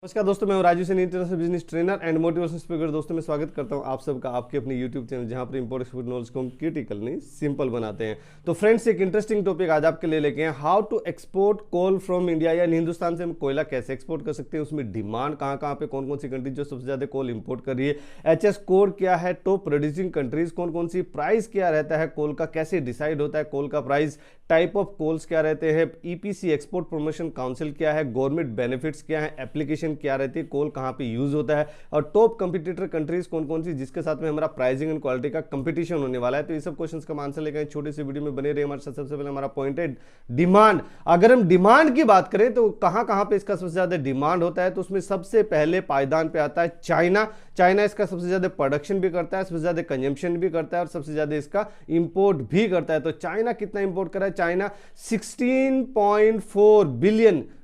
नमस्कार दोस्तों, मैं हूं Raju Saini, international business trainer and motivation speaker. दोस्तों मैं स्वागत करता हूं आप सबका आपके अपने यूट्यूब चैनल, जहां पर इंपोर्ट एक्सपोर्ट नॉलेज को हम क्रिटिकल नहीं सिंपल बनाते हैं। तो फ्रेंड्स, एक इंटरेस्टिंग टॉपिक आज आपके लिए लेके हैं, how to export coal from India. यानी हिंदुस्तान से हम कोयला कैसे एक्सपोर्ट कर सकते हैं, उसमें डिमांड कहाँ कहाँ पे, कौन कौन सी कंट्री जो सबसे ज्यादा कोल इंपोर्ट कर रही है, एचएस कोड क्या है, टॉप प्रोड्यूसिंग कंट्रीज कौन कौन सी, प्राइस क्या रहता है कोल का, कैसे डिसाइड होता है कोल का प्राइस, टाइप ऑफ कोल्स क्या रहते हैं, ईपीसी एक्सपोर्ट प्रमोशन काउंसिल क्या है, गवर्नमेंट बेनिफिट्स क्या है, एप्लीकेशन क्या रहती है, कोल कहां पे यूज होता है, और टॉप कंपटीटर कंट्रीज कौन कौन सी जिसके साथ में हमारा प्राइसिंग एंड क्वालिटी का कंपटीशन होने वाला है। तो ये सब क्वेश्चंस का आंसर लेकर छोटी सी वीडियो में बने रहे हमारे साथ। सबसे पहले हमारा पॉइंट है डिमांड। अगर हम डिमांड की बात करें तो कहां कहां पे इसका सबसे ज्यादा डिमांड होता है, तो उसमें सबसे पहले पायदान पे आता है चाइना। चाइना इसका सबसे ज्यादा प्रोडक्शन भी करता है, सबसे ज्यादा कंजम्पशन भी करता है और सबसे ज्यादा इसका इंपोर्ट भी करता है। तो चाइना कितना इंपोर्ट कर रहा है, चाइना 16.4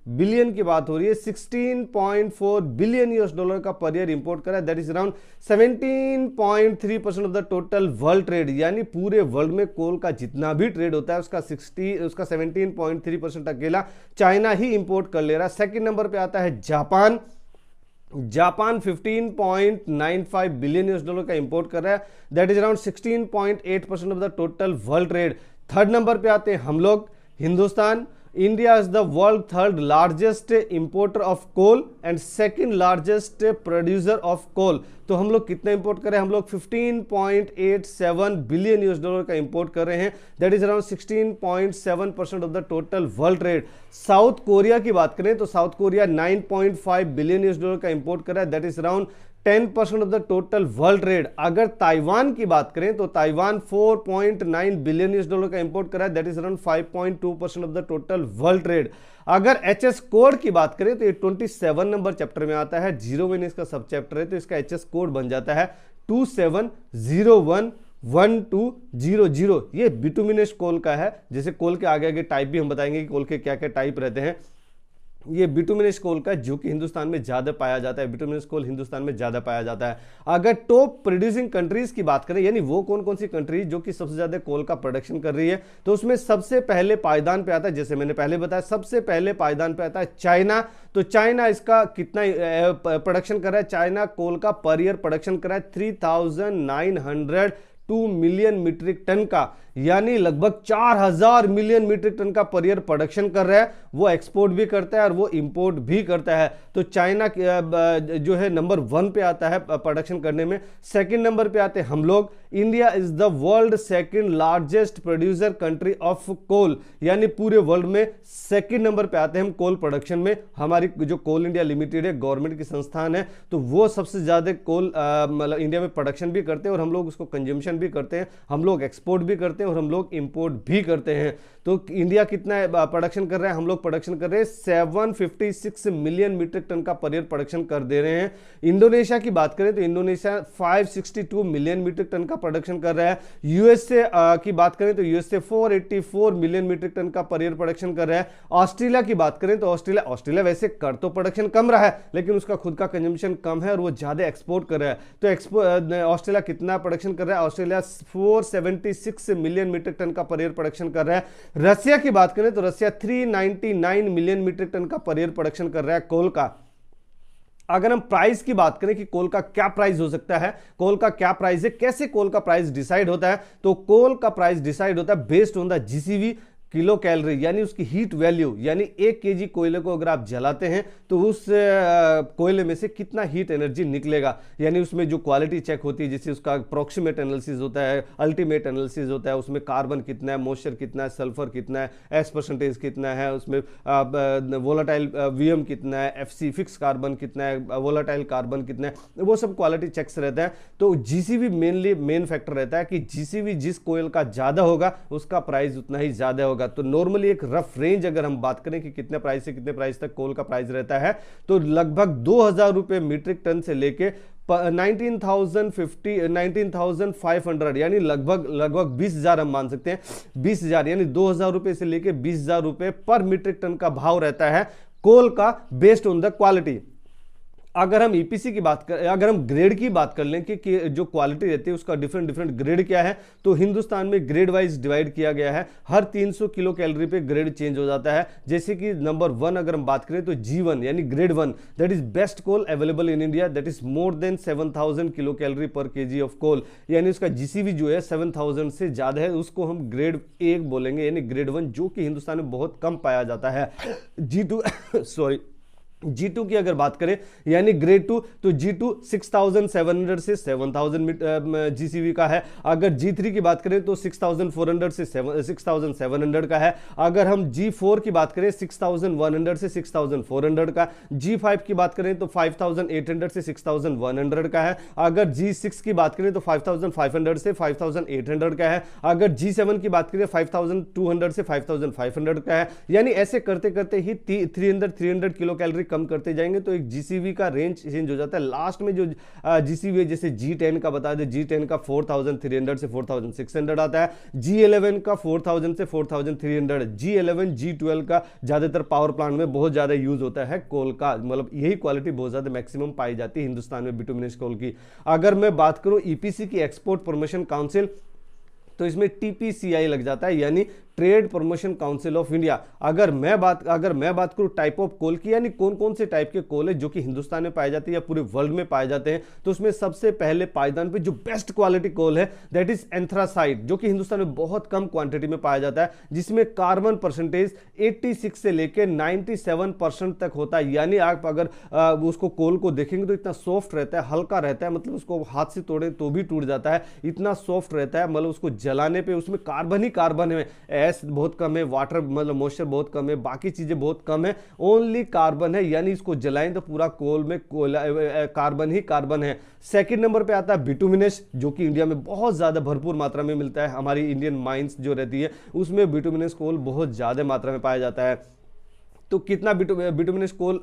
बिलियन की बात हो रही है, 16.4 बिलियन यूएस डॉलर का पर ईयर इंपोर्ट करा है। That is around 17.3% of the total world trade. यानी पूरे वर्ल्ड में कोल का जितना भी ट्रेड होता है उसका 17.3% अकेला चाइना ही इंपोर्ट कर ले रहा है। सेकंड नंबर पे आता है Japan. Japan 15.95 billion US dollar का इंपोर्ट कर रहा है। That is around 16.8% of the total world trade. Third number पे आते हैं हम लोग, Hindustan. India is the world third largest importer of coal and second largest producer of coal. तो हम लोग कितना इंपोर्ट कर रहे हैं, हम लोग 15.87 बिलियन यूएस डॉलर का इंपोर्ट कर रहे हैं। That is around 16.7% of the total world trade. South Korea की बात करें तो south Korea 9.5 billion US dollar का इंपोर्ट कर रहा है। That is around 10% of the total world trade. अगर ताइवान की बात करें तो ताइवान 4.9 बिलियन यूएस डॉलर का इंपोर्ट कर रहा है। That is around 5.2% of the total world trade. अगर एचएस कोड की बात करें तो ये 27 नंबर चैप्टर में आता है, 0 में इसका सब चैप्टर है, तो इसका एचएस कोड बन जाता है 27011200। ये बिटुमिनस कोल का है। जैसे कोल के आगे आगे टाइप भी हम बताएंगे कि कोल के क्या क्या टाइप रहते हैं। ये बिटुमिनस कोल का जो कि हिंदुस्तान में ज्यादा पाया जाता है, बिटुमिनस कोल हिंदुस्तान में ज्यादा पाया जाता है। अगर टॉप प्रोड्यूसिंग कंट्रीज की बात करें, यानी वो कौन कौन सी कंट्रीज जो कि सबसे ज्यादा कोल का प्रोडक्शन कर रही है, तो उसमें सबसे पहले पायदान पे आता है, जैसे मैंने पहले बताया, सबसे पहले पायदान पे आता है चाइना। तो चाइना इसका कितना प्रोडक्शन कर रहा है, चाइना कोल का पर ईयर प्रोडक्शन कर रहा है 3,902 मिलियन मीट्रिक टन का, यानी लगभग 4,000 मिलियन मीट्रिक टन का पर ईयर प्रोडक्शन कर रहा है। वो एक्सपोर्ट भी करता है और वो इंपोर्ट भी करता है। तो चाइना जो है नंबर 1 पे आता है प्रोडक्शन करने में। सेकंड नंबर पे आते हैं हम लोग, India is the world second largest producer country of coal. यानी पूरे वर्ल्ड में सेकंड नंबर पे आते हैं हम कोल प्रोडक्शन में। हमारी जो कोल इंडिया लिमिटेड है, गवर्नमेंट की संस्थान है, तो वो सबसे ज्यादा कोल मतलब इंडिया में प्रोडक्शन भी करते हैं और हम लोग उसको कंजम्पशन भी करते हैं, हम लोग एक्सपोर्ट भी करते हैं और हम लोग इंपोर्ट भी करते हैं। तो इंडिया कितना प्रोडक्शन कर रहा है, हम लोग प्रोडक्शन कर रहे हैं 756 मिलियन मीट्रिक टन का पर ईयर प्रोडक्शन कर दे रहे हैं। इंडोनेशिया की बात करें तो इंडोनेशिया 562 मिलियन मीट्रिक टन का प्रोडक्शन कर रहा है। यूएसए की बात करें तो यूएसए 484 मिलियन मीट्रिक टन का पर ईयर प्रोडक्शन कर रहा है। ऑस्ट्रेलिया की बात करें तो ऑस्ट्रेलिया वैसे कर तो प्रोडक्शन कम रहा है, लेकिन उसका खुद का कंजम्पशन कम है और वो ज्यादा एक्सपोर्ट कर रहा है। तो ऑस्ट्रेलिया कितना प्रोडक्शन कर रहा है, ऑस्ट्रेलिया 476 मिलियन मीट्रिक टन का पर ईयर प्रोडक्शन कर रहा है। रसिया की बात करें तो रसिया 399 मिलियन मीट्रिक टन का पर ईयर प्रोडक्शन कर रहा है कोल का। अगर हम प्राइस की बात करें कि कोल का क्या प्राइस हो सकता है, कोल का क्या प्राइस है, कैसे कोल का प्राइस डिसाइड होता है, तो कोल का प्राइस डिसाइड होता है based on the GCV, kilo calorie, यानी उसकी हीट वैल्यू। यानी 1 केजी कोयले को अगर आप जलाते हैं तो उस कोयले में से कितना हीट एनर्जी निकलेगा। यानी उसमें जो क्वालिटी चेक होती है, जैसे उसका अप्रोक्सीमेट एनालिसिस होता है, अल्टीमेट एनालिसिस होता है, उसमें कार्बन कितना है, मॉइस्चर कितना है, सल्फर कितना है, एस परसेंटेज कितना है, उसमें वोलाटाइल वीएम कितना है, एफसी फिक्स कार्बन कितना है, वोलाटाइल कार्बन कितना है, वो सब क्वालिटी चेक्स रहता है। तो जीसीवी मेन फैक्टर रहता है कि जीसीवी जिस कोयल का ज्यादा होगा उसका प्राइस उतना ही ज्यादा होगा। तो नॉर्मली एक रफ रेंज अगर हम बात करें कि कितने प्राइस से कितने प्राइस तक कोल का प्राइस रहता है, तो लगभग 2,000 रुपए मीट्रिक टन से लेके 19,500 यानी लगभग 20,000 हम मान सकते हैं, 20,000 यानी 2,000 रुपए से लेके 20,000 रुपए पर मीट्रिक टन का भाव रहता है कोल का, बेस्ड ऑन द क्वालिटी। अगर हम ईपीसी की बात कर, अगर हम ग्रेड की बात कर लें कि जो क्वालिटी रहती है उसका डिफरेंट डिफरेंट ग्रेड क्या है, तो हिंदुस्तान में ग्रेड वाइज डिवाइड किया गया है। हर 300 किलो कैलोरी पे ग्रेड चेंज हो जाता है। जैसे कि नंबर 1 अगर हम बात करें तो G1 यानी grade 1, that is best coal available in India, that is more than 7000 kilo calorie per KG of coal, यानी उसका जीसीवी जो है 7000 से ज्यादा है, उसको हम ग्रेड 1 बोलेंगे, यानी ग्रेड 1, जो कि हिंदुस्तान में बहुत कम पाया जाता है। G2 सॉरी G2 की अगर बात करें यानी ग्रेड 2, तो G2 6700 से 7000 जीसीवी का है। अगर G3 की बात करें तो 6400 से 6700 का है। अगर हम G4 की बात करें 6100 से 6400 का। G5 की बात करें तो 5800 से 6100 का है। अगर G6 की बात करें तो 5500 से 5800 का है। अगर G7 की बात करें 5200 से 5500 का है। यानी ऐसे करते करते ही 300 किलो कैलोरी कम करते जाएंगे तो एक जीसीवी का रेंज चेंज हो जाता है। लास्ट में जो जीसीवी है, जैसे G10 का बता दें, G10 का 4300 से 4600 आता है। G11 का 4000 से 4300। G11 G12 का ज्यादातर पावर प्लांट में बहुत ज्यादा यूज होता है कोल का, मतलब यही क्वालिटी बहुत ज्यादा मैक्सिमम पाई जाती है हिंदुस्तान में बिटुमिनस कोल की। अगर मैं बात करूं ईपीसी की, एक्सपोर्ट प्रमोशन काउंसिल, तो इसमें टीपीसीआई लग जाता है, यानी trade promotion council of India. अगर मैं बात करूं टाइप ऑफ कोल की, यानी कौन कौन से टाइप के कोल है जो कि हिंदुस्तान में पाए जाते हैं या पूरे वर्ल्ड में पाए जाते हैं, तो उसमें सबसे पहले पायदान पे जो बेस्ट क्वालिटी कोल है दैट इज एंथ्रासाइट, जो कि हिंदुस्तान में बहुत कम क्वांटिटी में पाया जाता है, जिसमें कार्बन परसेंटेज 86 से लेकर 97% तक होता है। यानी आप अगर उसको कोल को देखेंगे तो इतना सॉफ्ट रहता है, हल्का रहता है, मतलब उसको हाथ से तोड़े तो भी टूट जाता है, इतना सॉफ्ट रहता है। मतलब उसको जलाने पे उसमें कार्बन ही कार्बन है, एस बहुत कम है, वाटर मतलब मॉइस्चर बहुत कम है, बाकी चीजें बहुत कम है, ओनली कार्बन है। यानी इसको जलाएं तो पूरा कोल में कार्बन ही कार्बन है। सेकंड नंबर पे आता है बिटुमिनस, जो कि इंडिया में बहुत ज्यादा भरपूर मात्रा में मिलता है। हमारी इंडियन माइंस जो रहती है उसमें बिटुमिनस कोल बहुत ज्यादा मात्रा में पाया जाता है। तो कितना बिटुमिनस कोल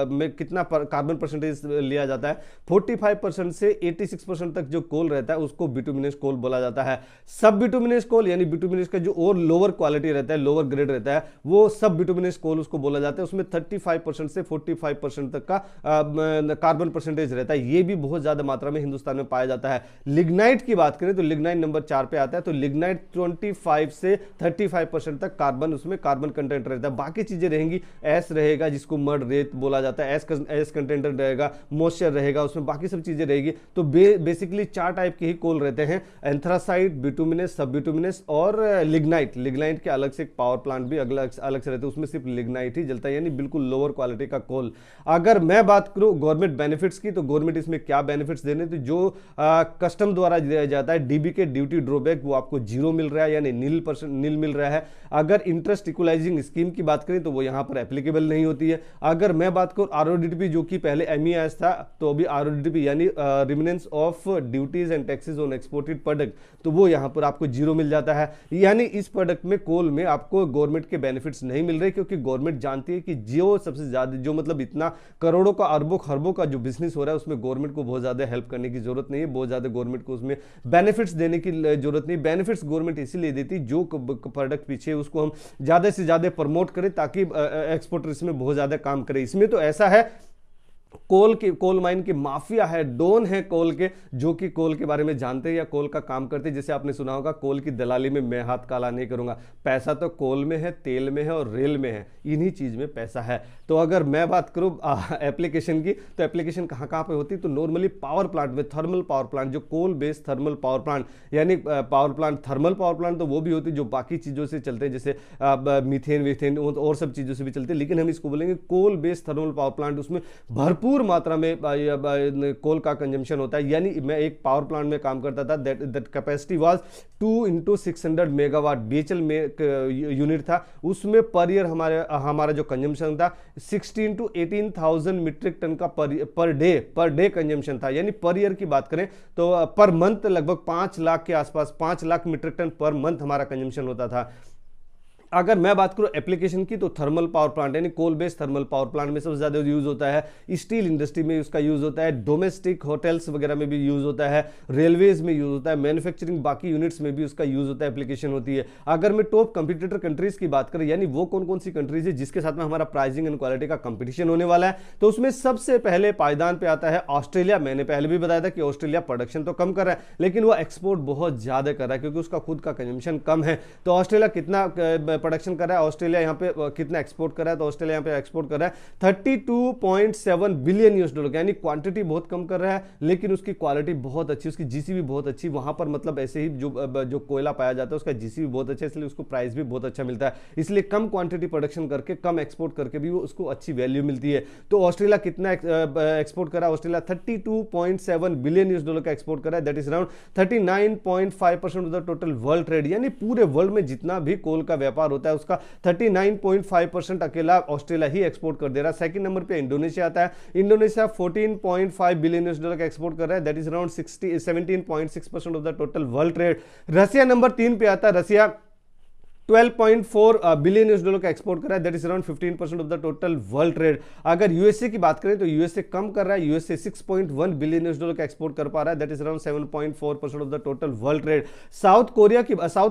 में कितना कार्बन परसेंटेज लिया जाता है, 45% से 86% तक जो कोल रहता है उसको बिटुमिनस कोल बोला जाता है। सब बिटुमिनस कोल यानी बिटुमिनस का जो और लोअर क्वालिटी रहता है, लोअर ग्रेड रहता है, वो सब बिटुमिनस कोल उसको बोला जाता है। उसमें 35% से 45% तक का कार्बन परसेंटेज रहता है, ये भी बहुत ज्यादा मात्रा में हिंदुस्तान में पाया जाता है। लिग्नाइट की बात करें तो लिग्नाइट नंबर 4 पे आता है, तो लिग्नाइट 25 से 35% तक कार्बन, उसमें कार्बन कंटेंट रहता है। बाकी चीजें रहेंगी, एस रहेगा जिसको मड रेत बोला जाता है, एस कंटेंट रहेगा, मॉइस्चर रहेगा, उसमें बाकी सब चीजें रहेगी। तो बेसिकली 4 टाइप के ही कोल रहते हैं, एंथ्रासाइट, बिटुमिनस, सब बिटुमिनस और लिग्नाइट। लिग्नाइट के अलग से एक पावर प्लांट भी अलग से रहते हैं, उसमें सिर्फ लिग्नाइट ही जलता है, यानी बिल्कुल लोअर क्वालिटी का कोल। अगर मैं बात करूं गवर्नमेंट बेनिफिट्स की, तो गवर्नमेंट इसमें क्या बेनिफिट्स देने, तो जो कस्टम द्वारा दिया जाता है डीबी के ड्यूटी ड्रॉबैक, वो आपको 0 मिल रहा है, यानी नील मिल रहा है। अगर इंटरेस्ट इक्वलाइजिंग स्कीम की बात करें तो वो यहां पर एप्लीकेबल नहीं होती है। अगर मैं बात करूं आरओडीटीपी, जो कि पहले एमईआईएस था, तो अभी आरओडीटीपी यानी remission of duties and taxes on exported product, तो वो यहां पर आपको 0 मिल जाता है। यानी इस प्रोडक्ट में, कोल में आपको गवर्नमेंट के बेनिफिट्स नहीं मिल रहे, क्योंकि गवर्नमेंट जानती है कि जो सबसे ज्यादा, जो मतलब इतना करोड़ों का, अरबों खरबों का जो बिजनेस हो रहा है, उसमें गवर्नमेंट को बहुत ज्यादा हेल्प करने की जरूरत नहीं है, बहुत ज्यादा गवर्नमेंट को उसमें बेनिफिट्स देने की जरूरत नहीं। बेनिफिट्स गवर्नमेंट इसीलिए देती, जो प्रोडक्ट पीछे उसको हम ज्यादा से ज्यादा प्रमोट करें, ताकि एक्सपोर्टर इसमें बहुत ज्यादा काम करे। इसमें तो ऐसा है, कोल माइन की माफिया है, डोन है कोल के, जो कि कोल के बारे में जानते हैं या कोल का काम करते हैं। जैसे आपने सुना होगा, कोल की दलाली में मैं हाथ काला नहीं करूंगा। पैसा तो कोल में है, तेल में है और रेल में है, इन्हीं चीज में पैसा है। तो अगर मैं बात करूं एप्लीकेशन की, तो एप्लीकेशन कहां कहां पे होती है, तो नॉर्मली पावर प्लांट में, थर्मल पावर प्लांट, जो coal based thermal power plant, यानी power plant, thermal power plant तो वो भी होती है जो बाकी चीजों से चलते हैं, जैसे मीथेन वीथेन और सब चीजों से भी चलते हैं, लेकिन हम इसको बोलेंगे coal based thermal power plant. उसमें भरपूर मात्रा में कोल का कंजम्पशन होता है। यानी मैं एक पावर प्लांट में काम करता था, that capacity was 2 × 600 megawatt BHEL में यूनिट था। उसमें पर ईयर हमारा जो कंजम्पशन था 16 to 18,000 मीट्रिक टन का पर डे कंजम्पशन था। यानी पर ईयर की बात करें तो पर मंथ लगभग 5 लाख के आसपास, 5 lakh metric tonne per month हमारा कंजम्पशन होता था। अगर मैं बात करूं एप्लीकेशन की, तो थर्मल पावर प्लांट यानी coal based thermal power plant में सबसे ज्यादा यूज होता है। स्टील इंडस्ट्री में उसका यूज होता है, डोमेस्टिक होटल्स वगैरह में भी यूज होता है, रेलवेज में यूज होता है, मैन्युफैक्चरिंग बाकी यूनिट्स में भी उसका यूज होता है, एप्लीकेशन होती है। अगर मैं टॉप कंपटीटर कंट्रीज की बात करें, यानी वो कौन कौन सी कंट्रीज है जिसके साथ में हमारा प्राइसिंग एंड क्वालिटी का कंपटीशन होने वाला है, तो उसमें सबसे पहले पायदान पे आता है ऑस्ट्रेलिया। मैंने पहले भी बताया था कि ऑस्ट्रेलिया प्रोडक्शन तो कम कर रहा है, लेकिन वो एक्सपोर्ट बहुत ज्यादा कर रहा है क्योंकि उसका खुद का कंजम्पशन कम है। तो ऑस्ट्रेलिया कितना प्रोडक्शन कर रहा है, ऑस्ट्रेलिया यहाँ पे कितना एक्सपोर्ट कर रहा है, तो ऑस्ट्रेलिया यहाँ पे एक्सपोर्ट कर रहा है 32.7 बिलियन यूएस डॉलर, यानी क्वांटिटी बहुत कम कर रहा है लेकिन उसकी क्वालिटी बहुत अच्छी, उसकी जीसीबी बहुत अच्छी। वहां पर मतलब ऐसे ही जो कोयला पाया जाता है उसका जीसीबी बहुत अच्छा है, इसलिए उसको प्राइस भी बहुत अच्छा मिलता है। इसलिए कम क्वांटिटी प्रोडक्शन करके कम एक्सपोर्ट करके भी उसको अच्छी वैल्यू मिलती है। तो ऑस्ट्रेलिया कितना एक्सपोर्ट कर रहा है, ऑस्ट्रेलिया 32.7 बिलियन यूएस डॉलर का एक्सपोर्ट कर रहा है, that is around 39.5% of the total world trade, यानी पूरे वर्ल्ड में जितना भी कोल का व्यापार होता है उसका 39.5% अकेला ऑस्ट्रेलिया ही एक्सपोर्ट कर दे रहा है। सेकंड नंबर पे इंडोनेशिया आता है, इंडोनेशिया 14.5 बिलियन यूएस डॉलर का एक्सपोर्ट कर रहा है, that is around 17.6% of the total world trade. Russia number 3 पे आता है, रसिया 12.4 बिलियन यूएस डॉलर का एक्सपोर्ट कर रहा है, that is around 15% of the total world trade. अगर यूएसए की बात करें तो यूएसए कम कर रहा है, यूएसए 6.1 बिलियन यूएस डॉलर का एक्सपोर्ट कर पा रहा है, that is around 7.4% of the total world trade. South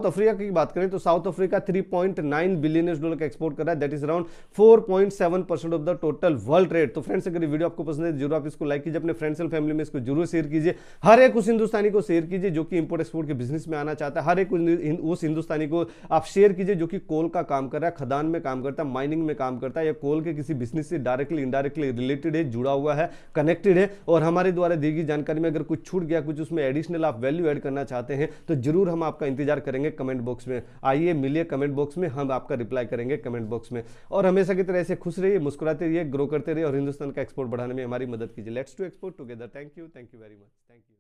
Africa की बात करें तो south Africa 3.9 billion US dollar का एक्सपोर्ट कर रहा है, that is around 4.7% of the total world trade. तो फ्रेंड्स, अगर ये वीडियो आपको पसंद है जरूर आप इसको लाइक कीजिए, अपने फ्रेंड्स एंड फैमिली में इसको जरूर शेयर कीजिए। हर एक उस हिंदुस्तानी को शेयर कीजिए जो कि इंपोर्ट एक्सपोर्ट के बिजनेस में आना चाहता है, हर एक उस हिंदुस्तानी को आप शेयर कीजिए जो कि कोल का काम कर रहा है, खदान में काम करता है, माइनिंग में काम करता है, या कोल के किसी बिजनेस से डायरेक्टली इनडायरेक्टली रिलेटेड है, जुड़ा हुआ है, कनेक्टेड है। और हमारे द्वारा दी गई जानकारी में अगर कुछ छूट गया, कुछ उसमें एडिशनल आप वैल्यू ऐड करना चाहते हैं तो जरूर हम आपका इंतजार करेंगे कमेंट बॉक्स में। आइए मिलिए कमेंट बॉक्स में, हम आपका रिप्लाई करेंगे कमेंट बॉक्स में। और हमेशा की तरह ऐसे खुश रहिए, मुस्कुराते रहिए, ग्रो करते रहिए और हिंदुस्तान का एक्सपोर्ट बढ़ाने में हमारी मदद कीजिए। Let's to export together. Thank you very much. Thank you.